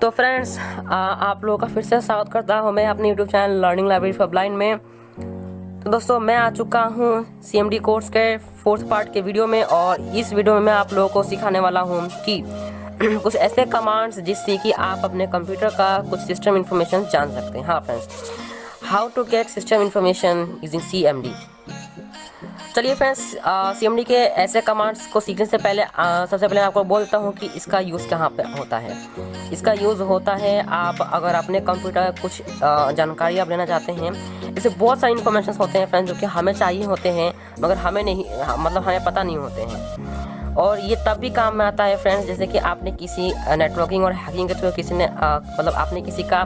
तो फ्रेंड्स आप लोगों का फिर से स्वागत करता हूँ मैं अपने YouTube channel learning library for blind में। तो दोस्तों मैं आ चुका हूँ CMD कोर्स के 4th पार्ट के वीडियो में, और इस वीडियो में मैं आप लोगों को सिखाने वाला हूँ कि कुछ ऐसे कमांड्स जिससे कि आप अपने कंप्यूटर का कुछ सिस्टम इन्फॉर्मेशन जान सकते हैं। हाँ friends, how to get system information using CMD। चलिए फ्रेंड्स, CMD के ऐसे कमांड्स को सीखने से पहले सबसे पहले आपको बोलता हूँ कि इसका यूज़ कहाँ पे होता है। इसका यूज़ होता है आप अगर अपने कंप्यूटर कुछ जानकारी आप लेना चाहते हैं। इससे बहुत सारे इन्फॉर्मेशन होते हैं फ्रेंड्स जो कि हमें चाहिए होते हैं मगर हमें नहीं, मतलब हमें पता नहीं होते हैं। और ये तब भी काम में आता है फ्रेंड्स जैसे कि आपने किसी नेटवर्किंग और हैकिंग के थ्रू किसी ने मतलब आपने किसी का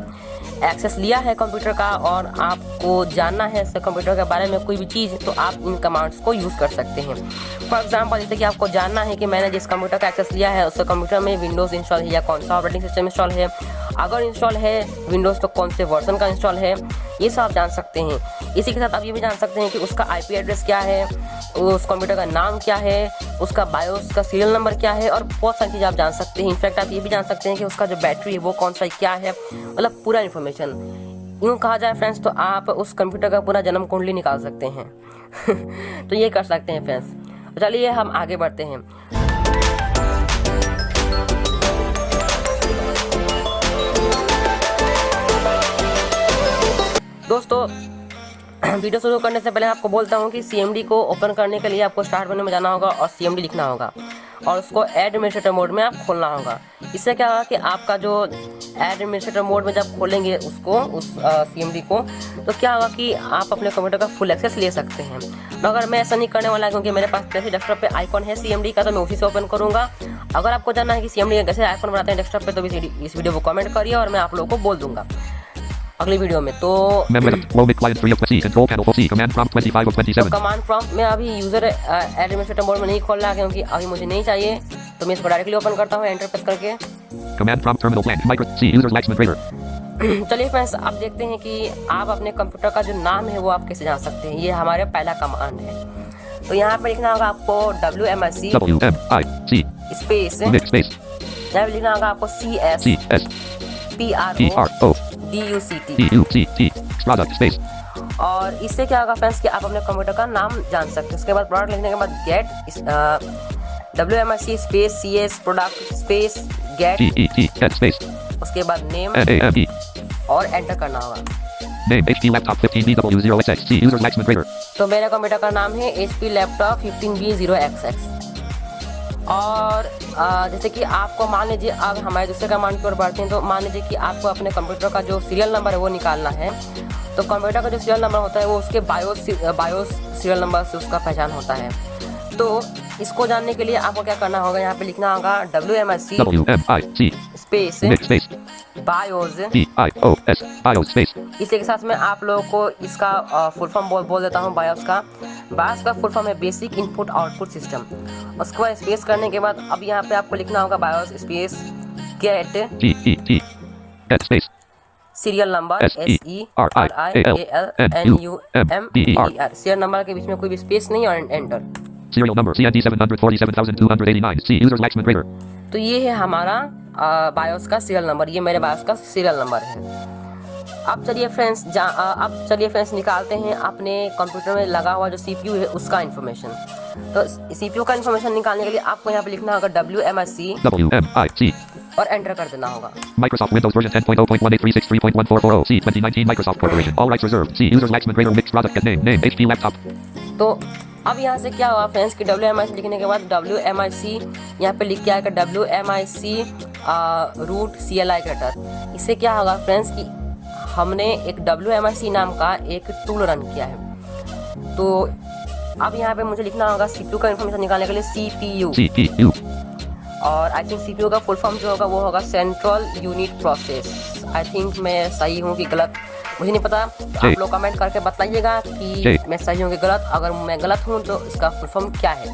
एक्सेस लिया है कंप्यूटर का और आपको जानना है इस कंप्यूटर के बारे में कोई भी चीज़, तो आप इन कमांड्स को यूज़ कर सकते हैं। फॉर एग्जांपल जैसे कि आपको जानना है कि मैंने जिस कंप्यूटर का एक्सेस लिया है उस कंप्यूटर में विंडोज़ इंस्टॉल है या कौन सा ऑपरेटिंग सिस्टम इंस्टॉल है, अगर इंस्टॉल है विंडोज़ तो कौन से वर्जन का इंस्टॉल है, ये सब आप जान सकते हैं। इसी के साथ आप ये भी जान सकते हैं कि उसका IP एड्रेस क्या है, उस कंप्यूटर का नाम क्या है, उसका बायोस का सीरियल नंबर क्या है, और बहुत सारी चीज़ें आप जान सकते हैं। इनफैक्ट आप ये भी जान सकते हैं कि उसका जो बैटरी है वो कौन सा क्या है, मतलब पूरा इन्फॉर्मेशन। यूँ कहा जाए फ्रेंड्स तो आप उस कंप्यूटर का पूरा जन्म कुंडली निकाल सकते हैं। तो ये कर सकते हैं फ्रेंड्स। चलिए हम आगे बढ़ते हैं। दोस्तों वीडियो शुरू करने से पहले आपको बोलता हूँ कि CMD को ओपन करने के लिए आपको स्टार्ट मेनू में जाना होगा और CMD लिखना होगा और उसको एडमिनिस्ट्रेटर मोड में आप खोलना होगा। इससे क्या होगा कि आपका जो एडमिनिस्ट्रेटर मोड में जब खोलेंगे उसको उस CMD को, तो क्या होगा कि आप अपने कंप्यूटर का फुल एक्सेस ले सकते हैं। मगर मैं ऐसा नहीं करने वाला क्योंकि मेरे पास जैसे डेस्कटॉप पे आइकॉन है CMD का, तो मैं उसी से ओपन करूँगा। अगर आपको जानना है कि CMD का कैसे आइकॉन बनाते हैं डेस्कटॉप पे, तो इस वीडियो को कमेंट करिए और मैं आप लोगों को बोल दूंगा अगली वीडियो में। तो कमांड प्रॉम्प्ट में अभी यूजर एडमिनिस्ट्रेटर मोड में नहीं खोल रहा क्योंकि अभी मुझे नहीं चाहिए, तो मैं इसको डायरेक्टली ओपन करता हूँ एंटर प्रेस करके। Command prompt terminal blank. Micro C user Laxman Trader. चलिए फ्रेंड्स, आप देखते हैं कि आप अपने कंप्यूटर का जो नाम है वो आप कैसे जान सकते हैं। ये हमारे पहला कमांड है। तो यहाँ पर लिखना होगा आपको WMIC स्पेस, यहाँ पे लिखना होगा आपको CS PRO DUCT product space. और इससे क्या होगा फ्रेंड्स कि आप अपने कंप्यूटर का नाम जान सकते हैं। उसके बाद प्रोडक्ट लिखने के बाद get WMIC space CS product space get space. उसके बाद नेम और एंटर करना होगा। Name HP laptop 15B0XX. User Laxman Trader. तो मेरे कंप्यूटर का नाम है HP लैपटॉप 15B0XX। और जैसे कि आपको मान लीजिए अब हमारे दूसरे कमांड की ओर बढ़ते हैं, तो मान लीजिए कि आपको अपने कंप्यूटर का जो सीरियल नंबर है वो निकालना है। तो कंप्यूटर का जो सीरियल नंबर होता है वो उसके बायोस सीरियल नंबर से उसका पहचान होता है। तो इसको जानने के लिए आपको क्या करना होगा, यहाँ पे लिखना होगा WMIC स्पेस बायोस। इसी के साथ में आप लोगों को इसका फुल फॉर्म बोल देता हूँ बायोस का। बायोस का फुल फॉर्म है बेसिक इनपुट आउटपुट सिस्टम। उसके बाद स्पेस करने के बाद अब यहाँ पे आपको लिखना होगा BIOS space get serial number SERIALNUMBER। Serial number के बीच में कोई भी स्पेस नहीं और enter. Serial number CND 747,289. C user Laxman Trader. तो ये है हमारा बायोस का सीरियल नंबर, ये मेरे बायोस का सीरियल नंबर है। अब चलिए फ्रेंड्स निकालते हैं अपने कंप्यूटर में लगा हुआ जो CPU है उसका इन्फॉर्मेशन। तो CPU का इन्फॉर्मेशन निकालने के लिए आपको यहाँ पे लिखना होगा WMIC और एंटर कर देना होगा। Microsoft Windows version 10.0.18363.1440. C 2019 Microsoft Corporation. All rights reserved. C user Laxman Trader mixed product get name HP laptop. तो अब यहाँ से क्या हुआ फ्रेंड्स कि WMIC लिखने के बाद WMIC यहाँ पे लिख के आएगा WMIC रूट CLI क्रेटर। इससे क्या होगा फ्रेंड्स कि हमने एक WMIC नाम का एक टूल रन किया है। तो अब यहाँ पे मुझे लिखना होगा CPU का इन्फॉर्मेशन निकालने के लिए CPU। और आई थिंक CPU का फुल फॉर्म जो होगा वो होगा central unit process. I think मैं सही हूँ कि गलत मुझे नहीं पता, तो आप लोग कमेंट करके बताइएगा कि मैं सही हूँ कि गलत। अगर मैं गलत हूँ तो इसका फुल फॉर्म क्या है।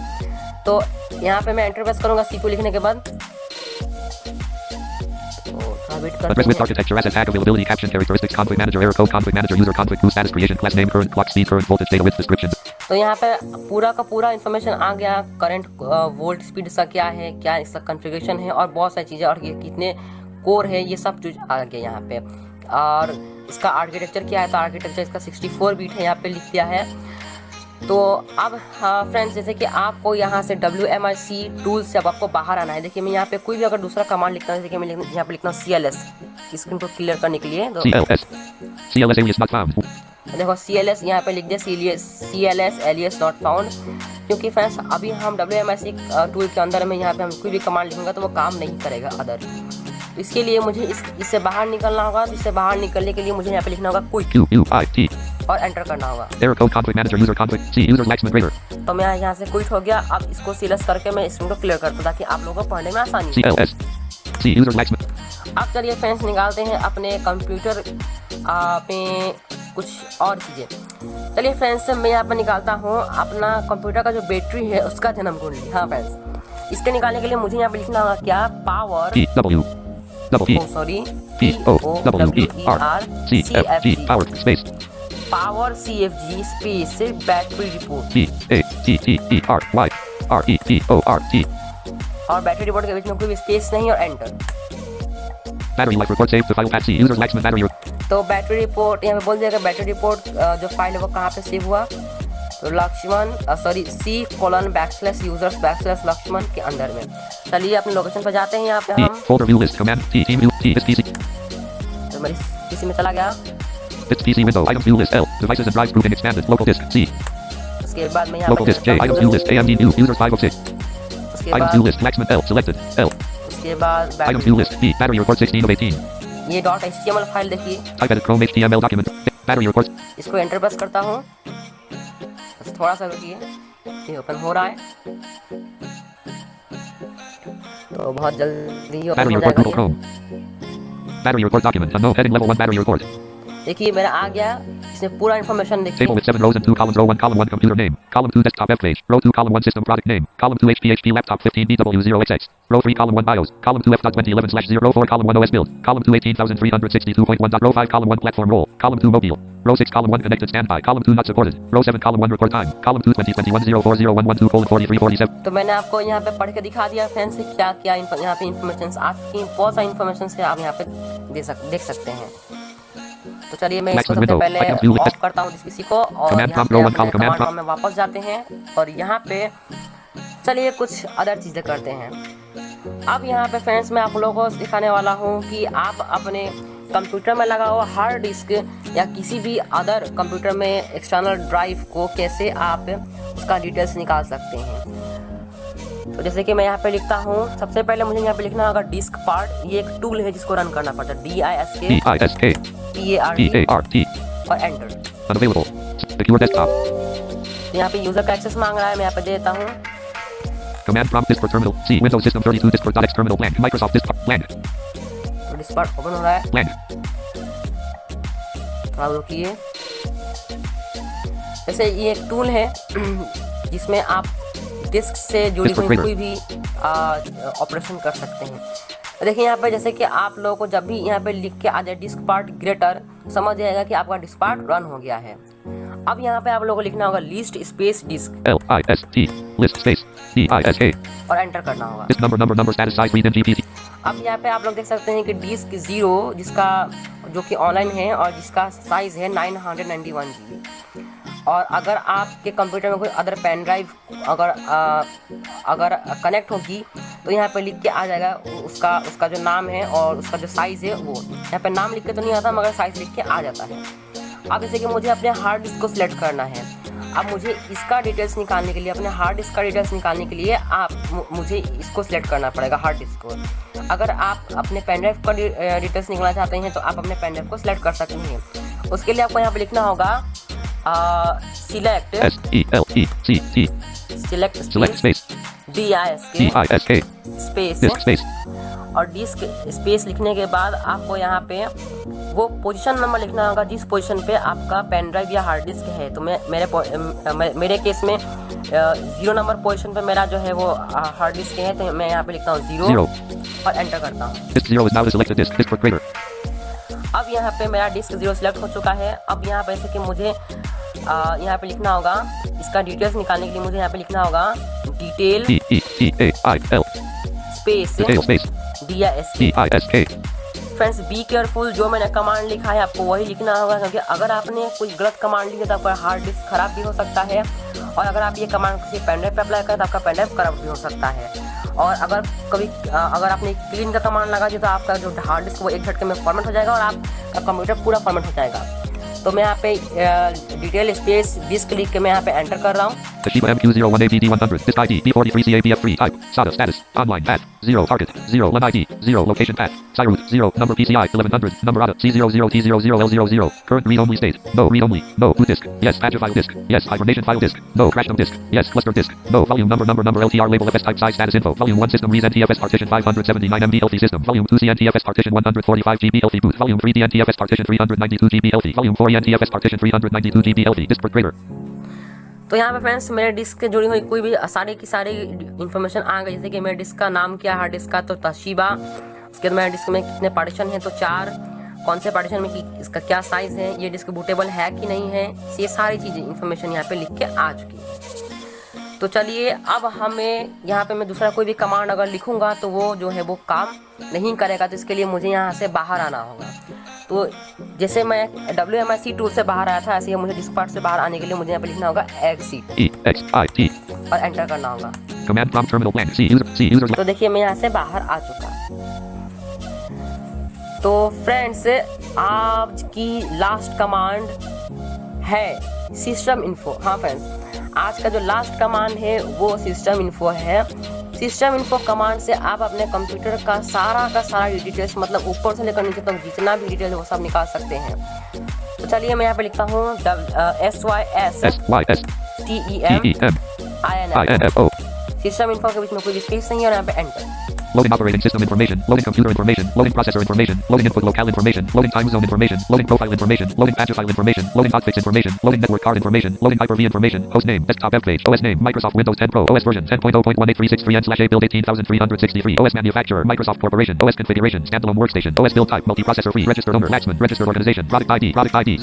तो यहाँ पे मैं एंटर प्रेस करूँगा CPU लिखने के बाद। Address with architecture asset tag availability caption characteristics conflict manager error code conflict manager user conflict who status creation class name current clock speed current voltage data width description। तो यहाँ पे पूरा का पूरा इन्फॉर्मेशन आ गया। करंट वोल्ट स्पीड इसका क्या है, क्या इसका कॉन्फ़िगरेशन है और बहुत सारी चीज़ें, और ये कितने कोर है, ये सब चीज़ आ गया यहाँ पे। और इसका आर्किटेक्चर क्या है, तो आर्किटेक्चर इसका 64 बीट है, यहाँ पे लिख दिया है। तो अब फ्रेंड्स, जैसे कि आपको यहाँ से WMIC टूल से अब आपको बाहर आना है। देखिए मैं यहाँ पे कोई भी अगर दूसरा कमांड लिखता हूँ, जैसे कि मैं यहाँ पे लिखता हूँ CLS, स्क्रीन को क्लियर करने के लिए। तो CLS alias not found। देखो CLS यहाँ पे लिख दिया, CLS alias not found, क्योंकि फ्रेंड्स अभी हम WMIC टूल के अंदर में यहाँ पे हम कोई भी कमांड लिखूंगा तो वो काम नहीं करेगा अदर। तो इसके लिए मुझे इससे बाहर निकलना होगा। तो इससे बाहर निकलने के लिए मुझे यहाँ पे लिखना होगा क्विट और एंटर करना होगा। Error code conflict manager user conflict C user Laxman Grader। तो मैं यहाँ से क्विट हो गया। अब इसको CLS करके मैं स्क्रीन को क्लियर करता हूँ ताकि आप लोगों को पढ़ने में आसानी हो। CLS C user Laxman। अब चलिए फ्रेंड्स निकालते हैं अपने कंप्यूटर पे कुछ और चीज़ें। चलिए फ्रेंड्स मैं यहाँ पर निकालता हूँ अपना कंप्यूटर का जो बैटरी है उसका जन्म कुंडली। हाँ फ्रेंड्स, इसके निकालने के लिए मुझे यहाँ पे लिखना होगा क्या, power power CFG space battery report. और बैटरी रिपोर्ट के बीच में कोई भी स्पेस नहीं और enter. Battery life report saved to file path C user Laxman battery। तो बैटरी रिपोर्ट यहाँ पे बोल दिया बैटरी रिपोर्ट जो फाइल है वो कहाँ पे सेव हुआ, तो लक्ष्मण C:\users लक्ष्मण के अंदर में। चलिए अपने लोकेशन पर जाते हैं। यहाँ पे हम folder view list command T team view T is PC। तो मेरी PC में चला गया। It's PC window item view list L devices and drives grouping expanded local disk C। उसके बाद में यहाँ local disk J item view list AMD new user 5 of 6। उसके item बाद view list Laxman L selected L। उसके बाद item view list B battery report 16 of 18। ये .html file देखिए, type edit Chrome HTML document battery report। इसको enter press करता हूँ। बस थोड़ा सा रुकिए, ये ओपन हो रहा है तो बहुत जल्दी ओपन battery हो report जाएगा। Google Chrome battery report document unknown heading level 1 battery report। देखिए मेरा आ गया, इसमें पूरा इन्फॉर्मेशन देखिए। Table with 7 rows and 2 columns. Row 1 column 1 computer name. Column 2 desktop web page. Row 2 column 1 system product name. Column 2 HP laptop 15 BW0XX. Row 3 column 1 BIOS. Column 2 F.2011/0. Row 4 column 1 OS build. Column 2 18362.1. Row 5 column 1 platform role. Column 2 mobile. Row 6 column 1 connected standby. Column 2 not supported. Row 7 column 1 record time. Column 2 2021-040112:4347। तो मैंने आपको यहाँ पे पढ़ के दिखा दिया friends क्या क्या यहाँ पे इन्फॉर्मेशन आ चुकी हैं। बहुत सारी इन्फॉर्मेशन से आप यहाँ पे देख सकते हैं। तो चलिए मैं इसको सबसे पहले ऑफ करता हूँ किसी को, और यहाँ पे कमांड में वापस जाते हैं और यहाँ पे चलिए कुछ अदर चीज़ें करते हैं। अब यहाँ पे फ्रेंड्स मैं आप लोगों को दिखाने वाला हूँ कि आप अपने कंप्यूटर में लगा हुआ हार्ड डिस्क या किसी भी अदर कंप्यूटर में एक्सटर्नल ड्राइव को कैसे आप उसका डिटेल्स निकाल सकते हैं। तो जैसे कि मैं यहाँ पे लिखता हूँ, सबसे पहले मुझे यहाँ पे लिखना होगा डिस्क पार्ट। ये एक टूल है जिसको रन करना पड़ता है, DISK PART और एंटर। unavailable secure desktop। यहाँ पे यूजर का एक्सेस मांग रहा है, मैं यहाँ पे देता हूँ। command prompt disk for terminal C Windows system 32 disk for .x terminal blank Microsoft disk blank तो डिस्क पार्ट ओपन हो रहा है, blank। थोड़ा रुकिए। वैसे ये एक टूल है जिसमें आप डिस्क से जुड़ी हुई कोई भी ऑपरेशन कर सकते हैं। देखिए यहाँ पे जैसे कि आप लोगों को जब भी यहाँ पे लिख के आ जाए डिस्क पार्ट ग्रेटर, समझ जाएगा कि आपका डिस्क पार्ट रन हो गया है। अब यहाँ पे आप लोगों को लिखना होगा list space disk LIST list space DISK और एंटर करना होगा। disk number status size read in GPT। अब यहाँ पे आप लोग देख सकते हैं कि डिस्क 0 जिसका जो कि ऑनलाइन है और जिसका साइज़ है 991 GB। और अगर आपके कंप्यूटर में कोई अदर पेन ड्राइव अगर कनेक्ट होगी तो यहाँ पे लिख के आ जाएगा उसका जो नाम है और उसका जो साइज़ है वो। यहाँ पे नाम लिख के तो नहीं आता मगर साइज़ लिख के आ जाता है। अब जैसे कि मुझे अपने हार्ड डिस्क को सिलेक्ट करना है। अब मुझे इसका डिटेल्स निकालने के लिए, अपने हार्ड डिस्क का डिटेल्स निकालने के लिए मुझे इसको सिलेक्ट करना पड़ेगा, हार्ड डिस्क को। अगर आप अपने पेन ड्राइव का डिटेल्स निकालना चाहते हैं तो आप अपने पेन ड्राइव को सिलेक्ट कर सकते हैं। उसके लिए आपको यहाँ पे लिखना होगा सिलेक्ट स्पेस DISK स्पेस और डिस्क स्पेस लिखने के बाद आपको यहाँ पे वो पोजीशन नंबर लिखना होगा जिस पोजीशन पे आपका पेन ड्राइव या हार्ड डिस्क है। तो मेरे केस में 0 नंबर पोजीशन पे मेरा जो है वो हार्ड डिस्क है, तो मैं यहाँ पे लिखता हूँ 0 और एंटर करता हूँ। अब यहाँ पे मेरा डिस्क 0 सिलेक्ट हो चुका है। अब यहाँ पे जैसे कि मुझे यहाँ पे लिखना होगा इसका डिटेल्स निकालने के लिए मुझे यहाँ पे लिखना होगा detail space DISK friends be careful, जो मैंने कमांड लिखा है आपको वही लिखना होगा, क्योंकि अगर आपने कोई गलत कमांड लिखा तो आपका हार्ड डिस्क खराब भी हो सकता है, और अगर आप ये कमांड किसी पेन ड्राइव पर अप्लाई करें तो आपका पेन ड्राइव खराब भी हो सकता है। और अगर आपने क्लीन का कमांड लगा दिया तो आपका जो हार्ड डिस्क वो एक झटके में फॉर्मेट हो जाएगा और आपका कंप्यूटर पूरा फॉर्मेट हो जाएगा। तो मैं यहाँ पे डिटेल स्पेस डिस्क लिख के मैं यहाँ पे एंटर कर रहा हूँ। Toshiba MQ01APD100, disk ID, B43CAPF3, type, SATA, status, online, path, 0, target, 0, LUN ID, 0, location path, SIROOT, 0, number PCI, 1100, number ATA, C00T00L00, current read-only state, no, read-only, no, boot disk, yes, patch file disk, yes, hibernation file disk, no, crash dump disk, yes, cluster disk, no, volume number, LTR label, FS type, size, status info, volume 1 system, reads NTFS partition 579 MB healthy system, volume 2 CNTFS partition 145 GB healthy boot, volume 3 DNTFS partition 392 GB healthy, volume 4 NTFS partition 392 GB healthy, disk per greater. तो यहाँ पे friends मेरे disc से जुड़ी हुई कोई भी सारी की सारी इन्फॉर्मेशन आ गई, जैसे कि मेरे डिस्क का नाम क्या है, हार्ड डिस्क का तो तोशिबा, उसके बाद मेरे डिस्क में कितने पार्टीशन हैं तो 4, कौन से पार्टीशन में इसका क्या साइज़ है, ये डिस्क बूटेबल है कि नहीं है, ये सारी चीज़ें इन्फॉर्मेशन यहाँ पे लिख के आ चुकी है। तो चलिए अब हमें यहाँ पे मैं दूसरा कोई भी कमांड अगर लिखूँगा तो वो जो है वो काम नहीं करेगा, तो इसके लिए मुझे यहाँ से बाहर आना होगा। तो जैसे मैं WMIC टूल से बाहर आया था, ऐसे ही मुझे डिस्क पार्ट से बाहर आने के लिए मुझे यहाँ पे लिखना होगा EXIT और एंटर करना होगा। Command prompt terminal blank. C user. तो देखिए मैं यहाँ से बाहर आ चुका। तो फ्रेंड्स आज की लास्ट कमांड है सिस्टम इन्फो। हाँ फ्रेंड्स, आज का जो लास्ट कमांड है वो सिस्टम इन्फो है। सिस्टम इन्फो कमांड से आप अपने कंप्यूटर का सारा डिटेल्स, मतलब ऊपर से लेकर नीचे तक जितना भी डिटेल है वो सब निकाल सकते हैं। तो चलिए मैं यहाँ पे लिखता हूँ SYSTEM सिस्टम इन्फो के बीच में कोई स्पेस नहीं है और यहाँ पे enter. Loading operating system information, loading computer information, loading processor information, loading input locale information, loading time zone information, loading profile information, loading patch file information, loading hotfix information, loading network card information, loading Hyper-V information, host name, desktop web page, OS name, Microsoft Windows 10 Pro, OS version 10.0.18363N/A build 18363, OS manufacturer, Microsoft Corporation, OS configuration, standalone workstation, OS build type, multiprocessor free, registered owner, Laxman, registered organization, product ID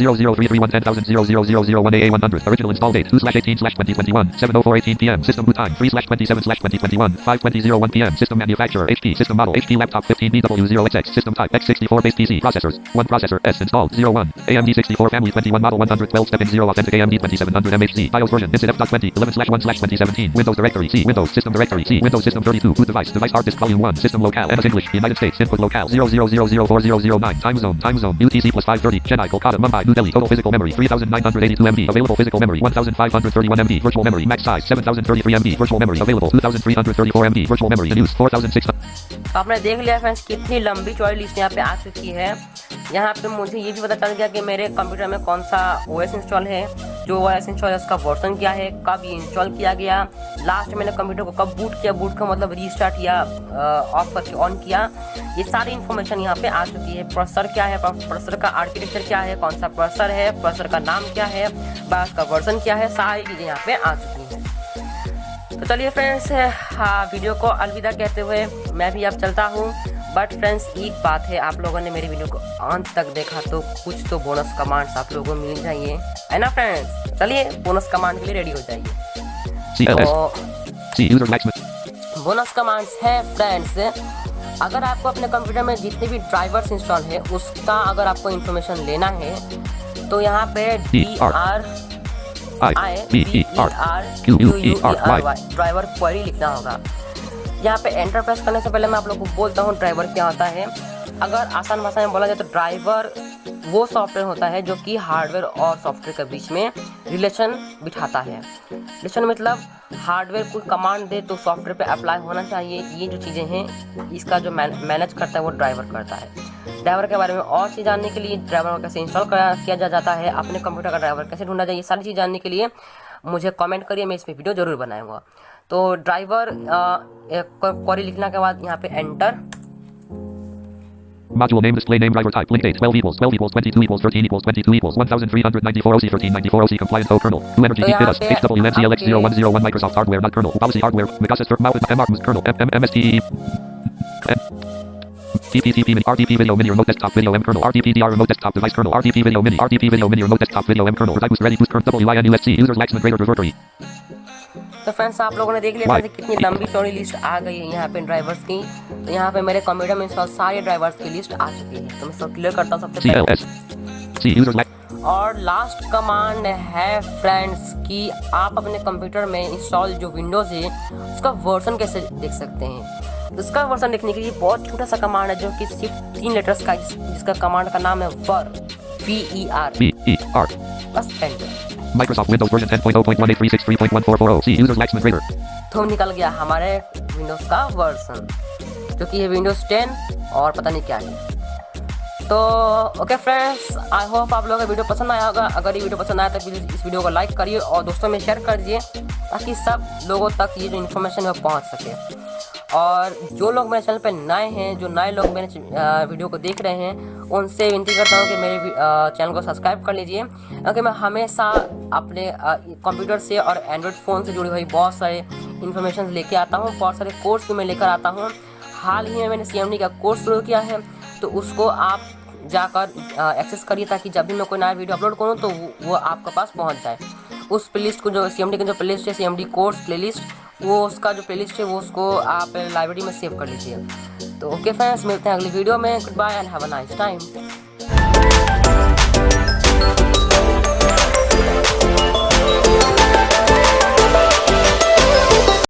0033110000001AA100, original install date 2/18/2021, 7:04:18 p.m. System boot time 3/27/2021, 5:20:01 p.m. System manufacturer HP, system model HP laptop 15BW0XX, system type x64 based PC, processors 1 processor S installed 01, AMD 64 family 21 model 112 step in 0 authentic AMD 2700 MHz, BIOS version incident F.20 11/1/2017, Windows directory C, Windows system directory C, Windows system 32, boot device hard disk volume 1, system locale MS English, United States input locale 00004009, time zone UTC +530, Chennai Kolkata Mumbai New Delhi, total physical memory 3982 MB, available physical memory 1531 MB, virtual memory max size 7033 MB, virtual memory available 2334 MB, virtual memory in use 4600। आपने देख लिया friends कितनी लंबी चौड़ी list यहाँ पे आ चुकी है। यहाँ पे मुझे ये भी पता चल गया कि मेरे कंप्यूटर में कौन सा OS इंस्टॉल है, जो OS इंस्टॉल है उसका वर्जन क्या है, कब ये इंस्टॉल किया गया, लास्ट मैंने कंप्यूटर को कब बूट किया, बूट का मतलब रीस्टार्ट या ऑफ करके ऑन किया, ये सारी इन्फॉर्मेशन यहाँ पे आ चुकी है। प्रोसेसर क्या है, प्रोसेसर का आर्किटेक्चर क्या है, कौन सा प्रोसेसर है, प्रोसेसर का नाम क्या है, BIOS का वर्जन क्या है, सारी चीज़ें यहाँ पे आ चुकी हैं। तो चलिए फ्रेंड्स, वीडियो को अलविदा कहते हुए मैं भी अब चलता हूँ। बट फ्रेंड्स एक बात है, आप लोगों ने मेरी वीडियो को अंत तक देखा तो कुछ तो बोनस कमांड्स आप लोगों को मिल जाइए, है ना फ्रेंड्स। चलिए बोनस कमांड के लिए रेडी हो जाइए। बोनस कमांड्स है फ्रेंड्स, अगर आपको अपने कंप्यूटर में जितने भी ड्राइवर्स इंस्टॉल है उसका अगर आपको इन्फॉर्मेशन लेना है तो यहाँ पे ड्राइवर क्वेरी लिखना होगा। यहाँ पे एंटर प्रेस करने से पहले मैं आप लोगों को बोलता हूँ ड्राइवर क्या होता है। अगर आसान भाषा में बोला जाए तो ड्राइवर वो सॉफ्टवेयर होता है जो कि हार्डवेयर और सॉफ्टवेयर के बीच में रिलेशन बिठाता है। रिलेशन मतलब हार्डवेयर कोई कमांड दे तो सॉफ्टवेयर पे अप्लाई होना चाहिए। ये जो चीज़ें हैं इसका जो मैनेज करता है वो ड्राइवर करता है। ड्राइवर के बारे में और चीज़ जानने के लिए, ड्राइवर को कैसे इंस्टॉल किया जाता है, अपने कंप्यूटर का ड्राइवर कैसे ढूंढा जाए, ये सारी चीज़ जानने के लिए मुझे कमेंट करिए, मैं इस पर वीडियो जरूर बनाऊंगा। तो ड्राइवर क्वेरी लिखने के बाद यहाँ पे enter. Module name, display name, driver type, link date, 12 equals, 12 equals, 22 equals, 13 equals, 22 equals, 1394 OC, 1394 OC, compliant O kernel, UEnergy, FIDUS, HWNCLX01 Microsoft hardware, not kernel, policy hardware, Megasis, MR, kernel, MSTE, TP mini, RTP video mini, remote desktop video M kernel, RTPDR remote desktop device kernel, RTP video mini, remote desktop video M kernel, ready boost kernel, WINUSC, users Laxman, Greater Directory. तो friends आप लोगों ने देख लिया था कितनी लंबी चौड़ी लिस्ट आ गई है यहाँ पे ड्राइवर्स की। तो यहाँ पे मेरे कंप्यूटर में इंस्टॉल सारे ड्राइवर्स की लिस्ट आ चुकी है। तो मैं सब क्लियर करता हूँ सबसे पहले। और लास्ट कमांड है फ्रेंड्स कि आप अपने कंप्यूटर में इंस्टॉल जो विंडोज़ है उसका वर्जन कैसे देख सकते हैं। तो इसका वर्जन देखने के लिए बहुत छोटा सा कमांड है जो कि सिर्फ 3 लेटर्स का, जिसका कमांड का नाम है VER, VER। बस enter. Microsoft Windows version 10.0.1836.3.1440. See users Laxman Grader. तो निकल गया हमारे विंडोज़ का वर्जन जो कि है विंडोज़ 10 और पता नहीं क्या है। तो ओके फ्रेंड्स, आई होप आप लोगों को वीडियो पसंद आया होगा। अगर ये वीडियो पसंद आया तो प्लीज़ इस वीडियो को लाइक करिए और दोस्तों में शेयर कर दीजिए ताकि सब लोगों तक ये जो इन्फॉर्मेशन है वो पहुँच सके। और जो लोग मेरे चैनल पे नए हैं, जो नए लोग मेरे वीडियो को देख रहे हैं, उनसे विनती करता हूँ कि मेरे चैनल को सब्सक्राइब कर लीजिए, क्योंकि मैं हमेशा अपने कंप्यूटर से और एंड्रॉयड फ़ोन से जुड़ी हुई बहुत सारे इन्फॉर्मेशन लेके आता हूँ। बहुत सारे कोर्स भी मैं लेकर आता हूँ। हाल ही में मैंने CMD का कोर्स शुरू किया है, तो उसको आप जाकर एक्सेस करिए ताकि जब भी मैं कोई नया वीडियो अपलोड करूँ तो वो आपके पास पहुँच जाए। उस प्लेलिस्ट को जो CMD का जो प्लेलिस्ट है, CMD कोर्स प्लेलिस्ट, वो उसका जो प्लेलिस्ट है वो उसको आप लाइब्रेरी में सेव कर लीजिए। तो ओके फ्रेंड्स, मिलते हैं अगली वीडियो में। Good bye and have a nice time.